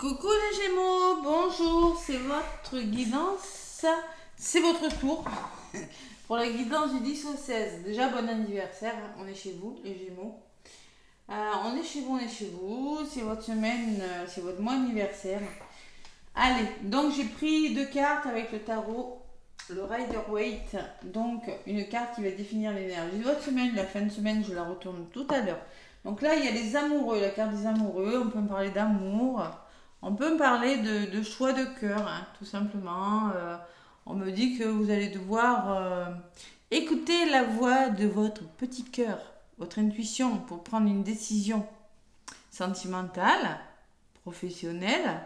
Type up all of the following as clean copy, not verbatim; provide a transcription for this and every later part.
Coucou les Gémeaux, bonjour, c'est votre guidance, c'est votre tour pour la guidance du 10 au 16. Déjà bon anniversaire, on est chez vous les Gémeaux. On est chez vous, c'est votre semaine, c'est votre mois anniversaire. Allez, donc j'ai pris deux cartes avec le tarot, le Rider-Waite, donc une carte qui va définir l'énergie de votre semaine. La fin de semaine, je la retourne tout à l'heure. Donc là, il y a les amoureux, la carte des amoureux, on peut me parler d'amour. On peut me parler de choix de cœur, hein, tout simplement. On me dit que vous allez devoir écouter la voix de votre petit cœur, votre intuition pour prendre une décision sentimentale, professionnelle,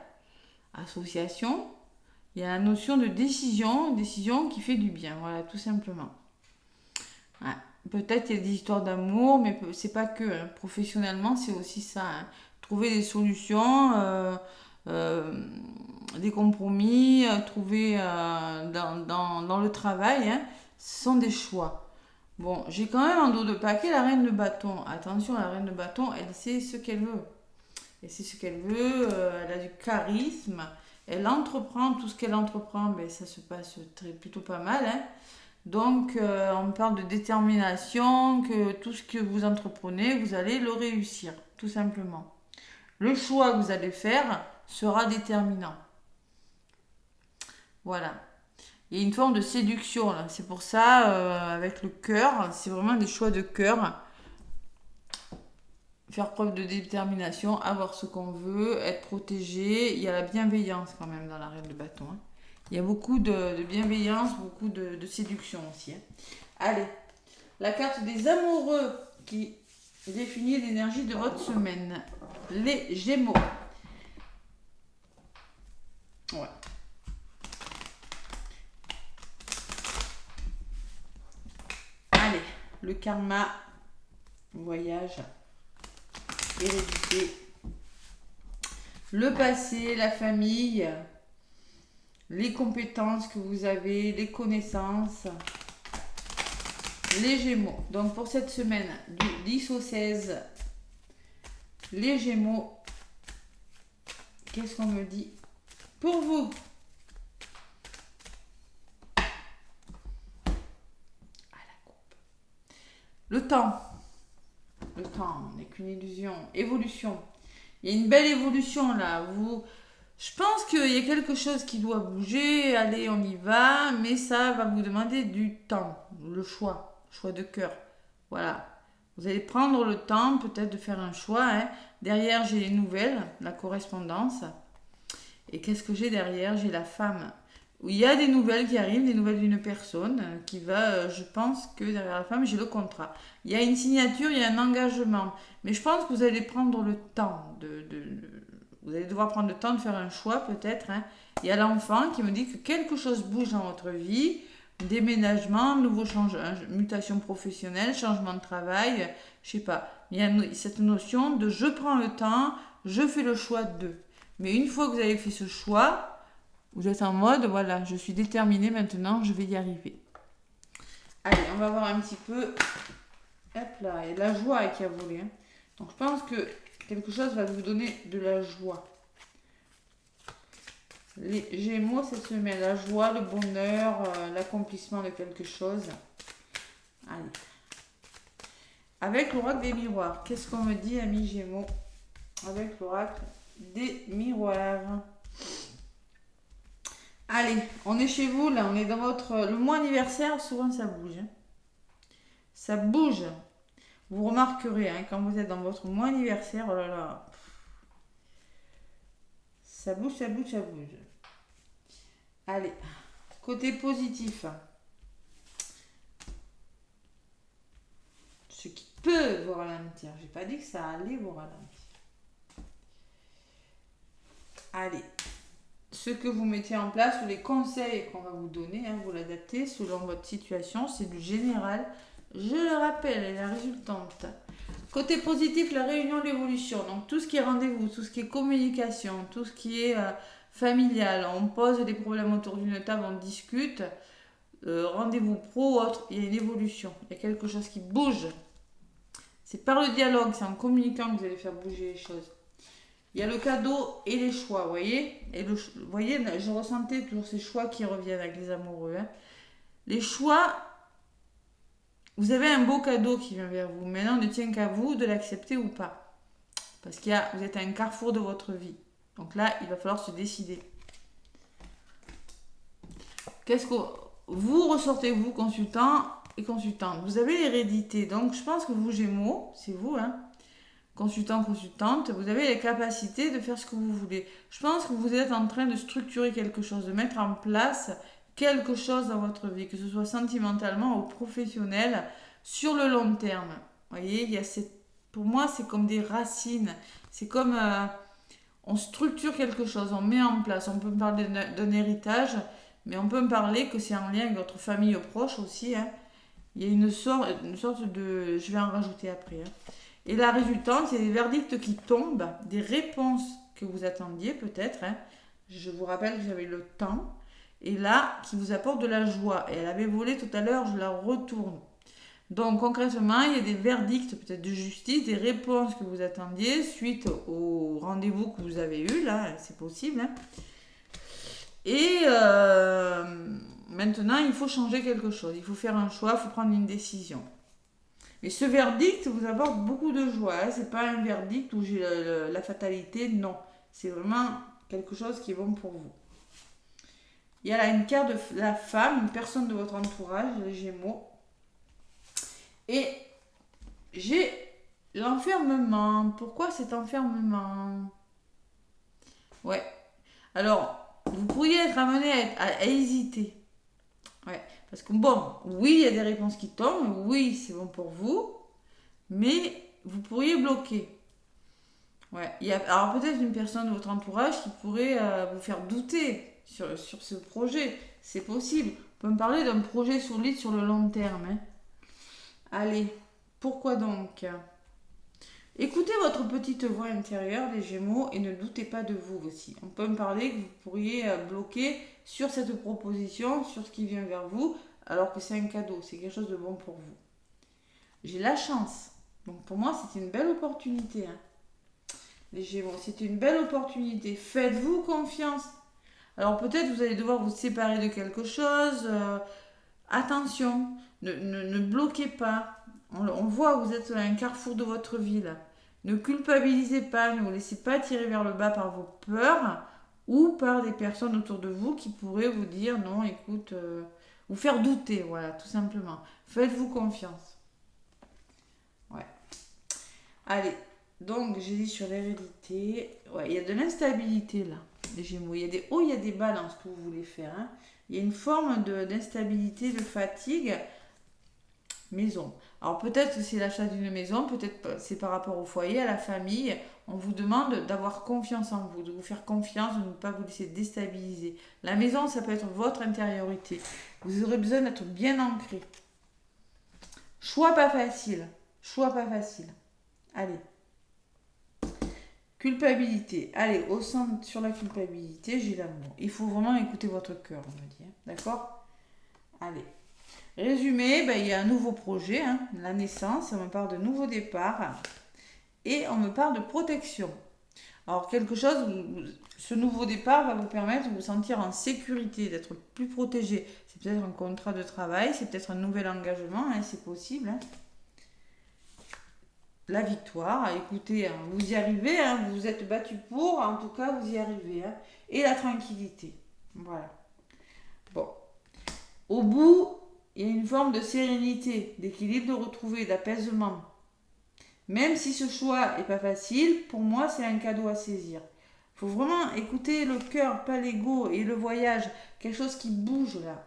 association. Il y a la notion de décision qui fait du bien, voilà, tout simplement. Ouais. Peut-être il y a des histoires d'amour, mais c'est pas que. Hein. Professionnellement, c'est aussi ça. Hein. Trouver des solutions. Euh, des compromis, trouver dans le travail, hein, ce sont des choix. Bon, j'ai quand même en dos de paquet la reine de bâton. Attention, la reine de bâton, elle sait ce qu'elle veut. Elle sait ce qu'elle veut, elle a du charisme, elle entreprend, tout ce qu'elle entreprend, ben, ça se passe plutôt pas mal. Hein. Donc, on parle de détermination, que tout ce que vous entreprenez, vous allez le réussir, tout simplement. Le choix que vous allez faire sera déterminant. Voilà. Il y a une forme de séduction là. C'est pour ça, avec le cœur, c'est vraiment des choix de cœur. Faire preuve de détermination, avoir ce qu'on veut, être protégé. Il y a la bienveillance quand même dans la reine de bâton. Hein. Il y a beaucoup de bienveillance, beaucoup de séduction aussi. Hein. Allez, la carte des amoureux qui définit l'énergie de votre semaine. Les Gémeaux. Ouais. Allez, le karma, voyage, hérédité, le passé, la famille, les compétences que vous avez, les connaissances, les Gémeaux. Donc pour cette semaine, du 10 au 16, les Gémeaux, qu'est-ce qu'on me dit pour vous? Le temps n'est qu'une illusion. Évolution. Il y a une belle évolution là. Je pense qu'il y a quelque chose qui doit bouger. Allez, on y va. Mais ça va vous demander du temps. Le choix de cœur. Voilà. Vous allez prendre le temps peut-être de faire un choix. Hein. Derrière, j'ai les nouvelles, la correspondance. Et qu'est-ce que j'ai derrière? J'ai la femme. Il y a des nouvelles qui arrivent, des nouvelles d'une personne qui va, je pense que derrière la femme, j'ai le contrat. Il y a une signature, il y a un engagement. Mais je pense que vous allez prendre le temps vous allez devoir prendre le temps de faire un choix peut-être. Hein. Il y a l'enfant qui me dit que quelque chose bouge dans votre vie. Déménagement, mutation professionnelle, changement de travail, je sais pas. Il y a cette notion de je prends le temps, je fais le choix de. Mais une fois que vous avez fait ce choix, vous êtes en mode, voilà, je suis déterminée maintenant, je vais y arriver. Allez, on va voir un petit peu. Hop là, il y a de la joie qui a volé. Hein. Donc je pense que quelque chose va vous donner de la joie. Les Gémeaux cette semaine, la joie, le bonheur, l'accomplissement de quelque chose. Allez. Avec l'oracle des miroirs, qu'est-ce qu'on me dit, amis Gémeaux? Avec l'oracle des miroirs. Allez, on est chez vous, là, on est dans le mois anniversaire, souvent ça bouge. Hein. Ça bouge. Vous remarquerez, hein, quand vous êtes dans votre mois anniversaire, oh là là. Ça bouge, ça bouge, ça bouge. Allez, côté positif. Ce qui peut vous ralentir. J'ai pas dit que ça allait vous ralentir. Allez. Ce que vous mettez en place ou les conseils qu'on va vous donner, hein, vous l'adaptez selon votre situation, c'est du général. Je le rappelle, et la résultante. Côté positif, la réunion de l'évolution. Donc tout ce qui est rendez-vous, tout ce qui est communication, tout ce qui est familial, on pose des problèmes autour d'une table, on discute. Rendez-vous pro ou autre, il y a une évolution. Il y a quelque chose qui bouge. C'est par le dialogue, c'est en communiquant que vous allez faire bouger les choses. Il y a le cadeau et les choix, vous voyez. Et vous voyez, je ressentais toujours ces choix qui reviennent avec les amoureux. Hein. Les choix, vous avez un beau cadeau qui vient vers vous. Maintenant, il ne tient qu'à vous de l'accepter ou pas. Parce vous êtes à un carrefour de votre vie. Donc là, il va falloir se décider. Qu'est-ce que vous ressortez, vous, consultant et consultante? Vous avez l'hérédité. Donc, je pense que vous, Gémeaux, c'est vous, hein, consultant, consultante, vous avez les capacités de faire ce que vous voulez. Je pense que vous êtes en train de structurer quelque chose, de mettre en place quelque chose dans votre vie, que ce soit sentimentalement ou professionnel, sur le long terme. Vous voyez, il y a pour moi, c'est comme des racines. C'est comme on structure quelque chose, on met en place. On peut me parler d'un héritage, mais on peut me parler que c'est en lien avec votre famille proche aussi. Hein. Il y a une sorte de... Je vais en rajouter après. Hein. Et la résultante, c'est des verdicts qui tombent, des réponses que vous attendiez peut-être. Hein. Je vous rappelle que j'avais le temps. Et là, qui vous apporte de la joie. Et elle avait volé tout à l'heure, je la retourne. Donc concrètement, il y a des verdicts peut-être de justice, des réponses que vous attendiez suite au rendez-vous que vous avez eu, là, c'est possible. Hein. Et maintenant, il faut changer quelque chose, il faut faire un choix, il faut prendre une décision. Mais ce verdict vous apporte beaucoup de joie, hein. C'est pas un verdict où j'ai la fatalité, non. C'est vraiment quelque chose qui est bon pour vous. Il y a là une carte de la femme, une personne de votre entourage, les Gémeaux. Et j'ai l'enfermement. Pourquoi cet enfermement? Ouais. Alors, vous pourriez être amené à hésiter. Ouais. Parce que bon, oui, il y a des réponses qui tombent. Oui, c'est bon pour vous. Mais vous pourriez bloquer. Ouais. Alors peut-être une personne de votre entourage qui pourrait vous faire douter sur ce projet. C'est possible. On peut me parler d'un projet solide sur le long terme. Hein. Allez, pourquoi donc? Écoutez votre petite voix intérieure, les Gémeaux, et ne doutez pas de vous aussi. On peut me parler que vous pourriez bloquer sur cette proposition, sur ce qui vient vers vous, alors que c'est un cadeau, c'est quelque chose de bon pour vous. J'ai la chance. Donc pour moi, c'est une belle opportunité. Hein. Les Gémeaux, c'est une belle opportunité. Faites-vous confiance. Alors peut-être vous allez devoir vous séparer de quelque chose. Attention, ne bloquez pas. On voit, vous êtes à un carrefour de votre vie là. Ne culpabilisez pas, ne vous laissez pas tirer vers le bas par vos peurs ou par des personnes autour de vous qui pourraient vous dire non, écoute, vous faire douter, voilà, tout simplement. Faites-vous confiance. Ouais. Allez, donc j'ai dit sur l'hérédité, ouais, il y a de l'instabilité là, les Gémeaux. Il y a des hauts, il y a des bas dans ce que vous voulez faire. Hein. Il y a une forme d'instabilité, de fatigue. Maison. Alors peut-être que c'est l'achat d'une maison, peut-être c'est par rapport au foyer, à la famille. On vous demande d'avoir confiance en vous, de vous faire confiance, de ne pas vous laisser déstabiliser. La maison, ça peut être votre intériorité. Vous aurez besoin d'être bien ancré. Choix pas facile. Choix pas facile. Allez. Culpabilité. Allez, au centre sur la culpabilité, j'ai l'amour. Il faut vraiment écouter votre cœur, on me dit. Hein. D'accord? Allez. Résumé, il y a un nouveau projet, hein, la naissance, on me parle de nouveau départ et on me parle de protection. Alors quelque chose, ce nouveau départ va vous permettre de vous sentir en sécurité, d'être plus protégé. C'est peut-être un contrat de travail, c'est peut-être un nouvel engagement, hein, c'est possible. Hein. La victoire, écoutez, hein, vous y arrivez, hein, vous vous êtes battu pour, en tout cas vous y arrivez. Hein, et la tranquillité, voilà. Bon, au bout... Il y a une forme de sérénité, d'équilibre de retrouver, d'apaisement. Même si ce choix n'est pas facile, pour moi, c'est un cadeau à saisir. Il faut vraiment écouter le cœur, pas l'ego, et le voyage, quelque chose qui bouge là.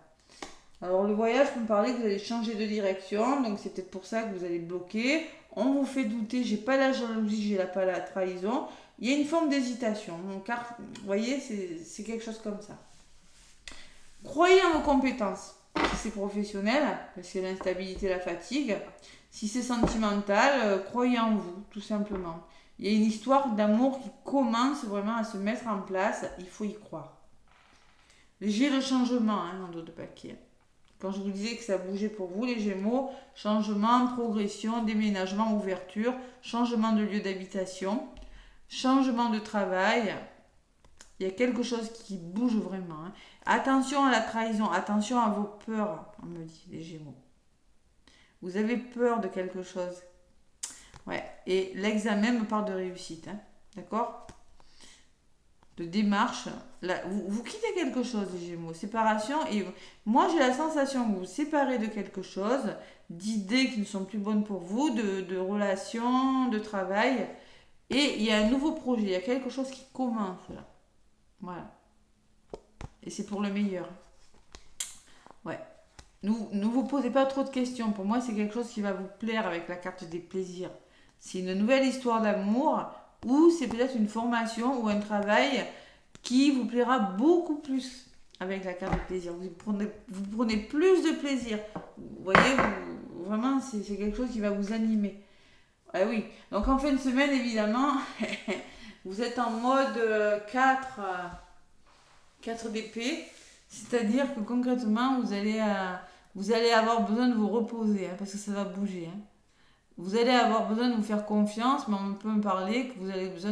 Alors le voyage, je peux me parler que vous allez changer de direction, donc c'est peut-être pour ça que vous allez bloquer. On vous fait douter, j'ai pas la jalousie, j'ai pas la trahison. Il y a une forme d'hésitation. Car, vous voyez, c'est quelque chose comme ça. Croyez en vos compétences. Si c'est professionnel, parce que l'instabilité, la fatigue. Si c'est sentimental, croyez en vous, tout simplement. Il y a une histoire d'amour qui commence vraiment à se mettre en place. Il faut y croire. J'ai le changement, hein, en dos de paquet. Quand je vous disais que ça bougeait pour vous, les Gémeaux, changement, progression, déménagement, ouverture, changement de lieu d'habitation. changement de travail. Il y a quelque chose qui bouge vraiment. Hein. Attention à la trahison, attention à vos peurs, on me dit les Gémeaux. Vous avez peur de quelque chose. Ouais, et l'examen me parle de réussite, hein. D'accord? De démarche. Là, vous quittez quelque chose, les Gémeaux, séparation. Et moi, j'ai la sensation que vous vous séparez de quelque chose, d'idées qui ne sont plus bonnes pour vous, de relations, de travail. Et il y a un nouveau projet, il y a quelque chose qui commence là. Voilà. Et c'est pour le meilleur. Ouais. Ne vous posez pas trop de questions. Pour moi, c'est quelque chose qui va vous plaire avec la carte des plaisirs. C'est une nouvelle histoire d'amour ou c'est peut-être une formation ou un travail qui vous plaira beaucoup plus avec la carte de plaisir. Vous prenez plus de plaisir. Vous voyez, vraiment, c'est quelque chose qui va vous animer. Ah oui, donc en fin de semaine, évidemment, vous êtes en mode 4 d'épée, c'est-à-dire que concrètement, vous allez avoir besoin de vous reposer, hein, parce que ça va bouger. Hein. Vous allez avoir besoin de vous faire confiance, mais on peut me parler que vous aurez besoin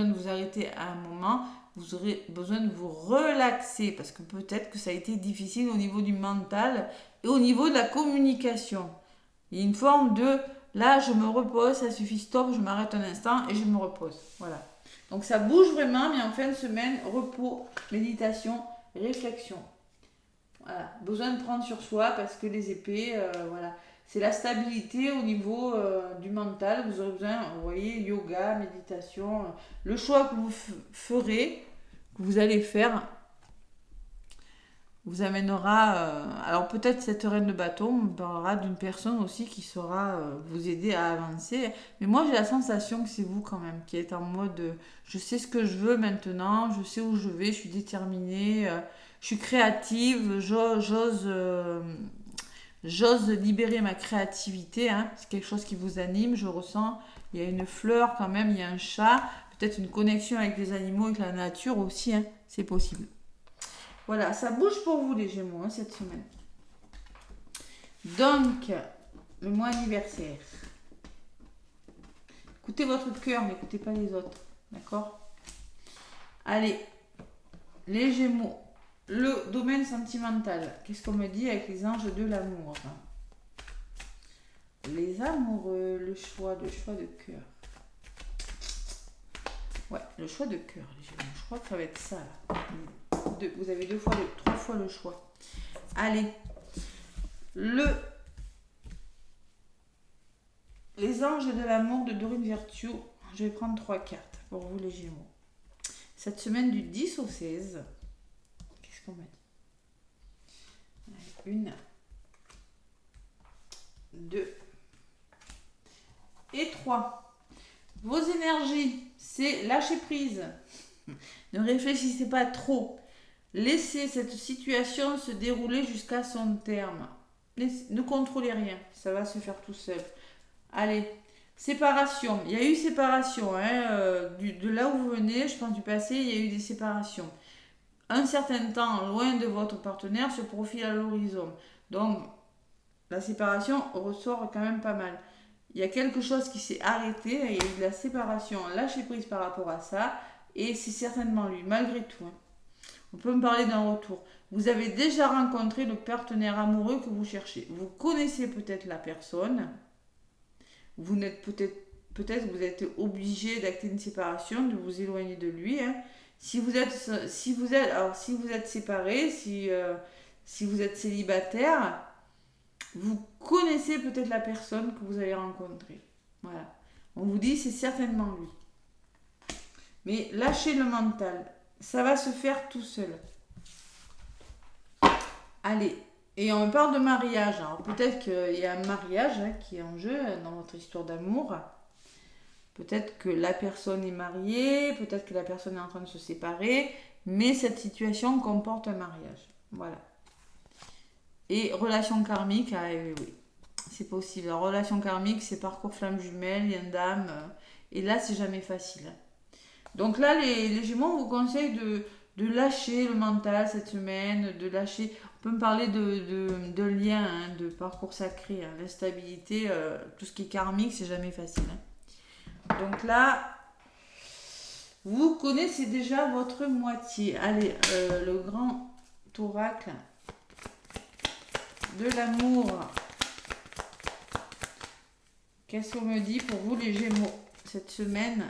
de vous arrêter à un moment, vous aurez besoin de vous relaxer, parce que peut-être que ça a été difficile au niveau du mental et au niveau de la communication. Il y a une forme de, là je me repose, ça suffit, stop, je m'arrête un instant et je me repose. Voilà. Donc ça bouge vraiment, mais en fin de semaine, repos, méditation, réflexion. Voilà. Besoin de prendre sur soi parce que les épées, voilà. C'est la stabilité au niveau du mental. Vous aurez besoin, vous voyez, yoga, méditation. Le choix que vous ferez, que vous allez faire, vous amènera... alors peut-être cette reine de bâton, on parlera d'une personne aussi qui saura vous aider à avancer. Mais moi j'ai la sensation que c'est vous quand même, qui êtes en mode je sais ce que je veux maintenant, je sais où je vais, je suis déterminée, je suis créative, j'ose libérer ma créativité, hein. C'est quelque chose qui vous anime, je ressens. Il y a une fleur quand même, il y a un chat, peut-être une connexion avec les animaux, avec la nature aussi, hein. C'est possible. Voilà, ça bouge pour vous les Gémeaux, hein, cette semaine. Donc, le mois anniversaire. Écoutez votre cœur, n'écoutez pas les autres. D'accord? Allez, les Gémeaux. Le domaine sentimental. Qu'est-ce qu'on me dit avec les anges de l'amour? Les amoureux, le choix de cœur. Ouais, le choix de cœur, les Gémeaux. Je crois que ça va être ça, là. Vous avez trois fois le choix. Allez. Les anges de l'amour de Dorine Virtue. Je vais prendre 3 cartes pour vous, les Gémeaux. Cette semaine du 10 au 16. Qu'est-ce qu'on m'a dit? 1, 2 et 3. Vos énergies, c'est lâcher prise. Ne réfléchissez pas trop. Laissez cette situation se dérouler jusqu'à son terme. Ne contrôlez rien, ça va se faire tout seul. Allez, séparation. Il y a eu séparation. Hein, de là où vous venez, je pense du passé, il y a eu des séparations. Un certain temps, loin de votre partenaire, se profile à l'horizon. Donc, la séparation ressort quand même pas mal. Il y a quelque chose qui s'est arrêté, il y a eu de la séparation, lâcher prise par rapport à ça, et c'est certainement lui, malgré tout. Hein. On peut me parler d'un retour. Vous avez déjà rencontré le partenaire amoureux que vous cherchez. Vous connaissez peut-être la personne. Vous n'êtes peut-être vous êtes obligé d'acter une séparation, de vous éloigner de lui. Hein. Si vous êtes séparé, si vous êtes célibataire, vous connaissez peut-être la personne que vous avez rencontrée. Voilà. On vous dit c'est certainement lui. Mais lâchez le mental. Ça va se faire tout seul. Allez. Et on parle de mariage. Alors peut-être qu'il y a un mariage qui est en jeu dans votre histoire d'amour. Peut-être que la personne est mariée. Peut-être que la personne est en train de se séparer. Mais cette situation comporte un mariage. Voilà. Et relation karmique, oui. C'est possible. La relation karmique, c'est parcours flamme jumelle, lien d'âme. Et là, c'est jamais facile. Donc là, les Gémeaux, on vous conseille de lâcher le mental cette semaine, de lâcher... On peut me parler de lien, hein, de parcours sacré, hein, l'instabilité, tout ce qui est karmique, c'est jamais facile. Hein. Donc là, Vous connaissez déjà votre moitié. Allez, le grand oracle de l'amour. Qu'est-ce qu'on me dit pour vous les Gémeaux cette semaine?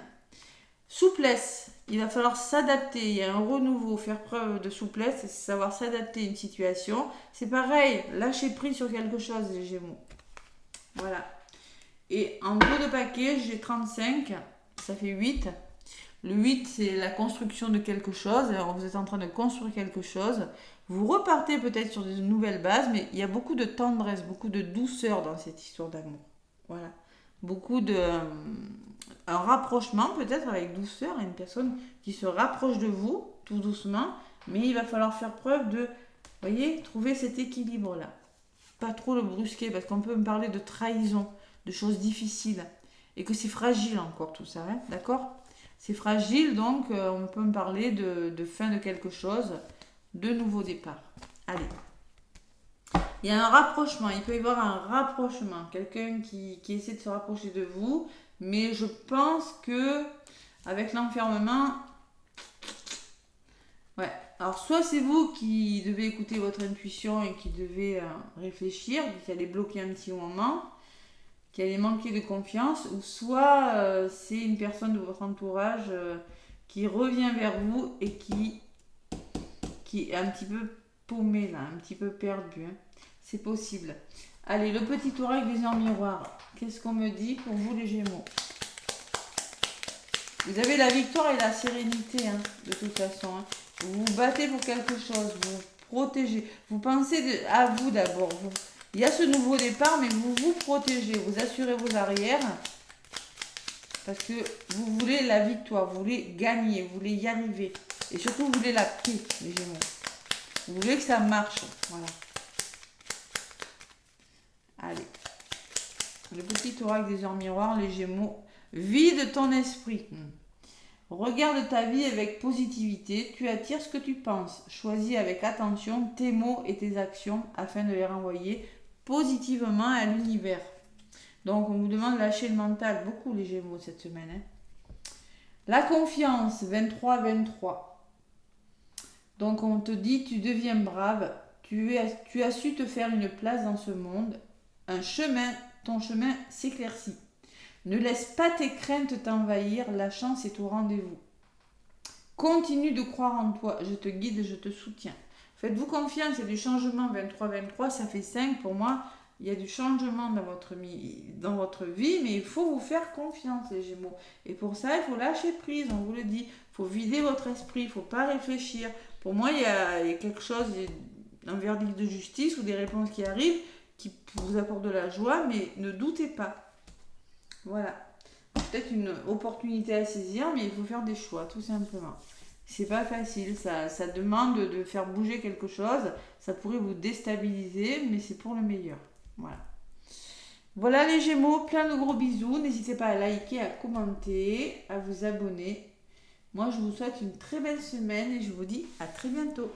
Souplesse. Il va falloir s'adapter. Il y a un renouveau. Faire preuve de souplesse, c'est savoir s'adapter à une situation. C'est pareil. Lâcher prise sur quelque chose les Gémeaux. Voilà. Et en gros de paquet, j'ai 35. Ça fait 8. Le 8, c'est la construction de quelque chose. Alors, vous êtes en train de construire quelque chose. Vous repartez peut-être sur de nouvelles bases, mais il y a beaucoup de tendresse, beaucoup de douceur dans cette histoire d'amour. Voilà. Beaucoup de... un rapprochement peut-être avec douceur, une personne qui se rapproche de vous, tout doucement, mais il va falloir faire preuve de, vous voyez, trouver cet équilibre-là. Pas trop le brusquer, parce qu'on peut me parler de trahison, de choses difficiles, et que c'est fragile encore tout ça, hein, d'accord ? C'est fragile, donc on peut me parler de fin de quelque chose, de nouveau départ. Allez. Il y a un rapprochement, il peut y avoir un rapprochement. Quelqu'un qui essaie de se rapprocher de vous, mais je pense que avec l'enfermement, ouais. Alors soit c'est vous qui devez écouter votre intuition et qui devez réfléchir, qui allez bloquer un petit moment, qui allait manquer de confiance, ou soit c'est une personne de votre entourage qui revient vers vous et qui est un petit peu paumé là, un petit peu perdu. Hein. C'est possible. Allez, le petit oracle des en miroir. Qu'est-ce qu'on me dit pour vous les Gémeaux? Vous avez la victoire et la sérénité, hein, de toute façon. Hein. Vous vous battez pour quelque chose, vous vous protégez. Vous pensez à vous d'abord. Il y a ce nouveau départ, mais vous vous protégez, vous assurez vos arrières. Parce que vous voulez la victoire, vous voulez gagner, vous voulez y arriver. Et surtout, vous voulez la paix, les Gémeaux. Vous voulez que ça marche. Voilà. Allez. Le petit oracle des heures miroirs, les Gémeaux. Vide ton esprit. Regarde ta vie avec positivité. Tu attires ce que tu penses. Choisis avec attention tes mots et tes actions afin de les renvoyer positivement à l'univers. Donc, on vous demande de lâcher le mental. Beaucoup, les Gémeaux, cette semaine. Hein. La confiance, 23-23. Donc, on te dit, tu deviens brave. Tu as su te faire une place dans ce monde. Ton chemin s'éclaircit. Ne laisse pas tes craintes t'envahir, la chance est au rendez-vous. Continue de croire en toi, je te guide, je te soutiens. Faites-vous confiance, il y a du changement, 23-23, ça fait 5 pour moi. Il y a du changement dans votre vie, mais il faut vous faire confiance, les Gémeaux. Et pour ça, il faut lâcher prise, on vous le dit. Il faut vider votre esprit, il ne faut pas réfléchir. Pour moi, il y a quelque chose, un verdict de justice ou des réponses qui arrivent, qui vous apportent de la joie, mais ne doutez pas. Voilà. Peut-être une opportunité à saisir, mais il faut faire des choix, tout simplement. C'est pas facile, ça demande de faire bouger quelque chose, ça pourrait vous déstabiliser, mais c'est pour le meilleur. Voilà. Voilà les Gémeaux, plein de gros bisous. N'hésitez pas à liker, à commenter, à vous abonner. Moi, je vous souhaite une très belle semaine et je vous dis à très bientôt.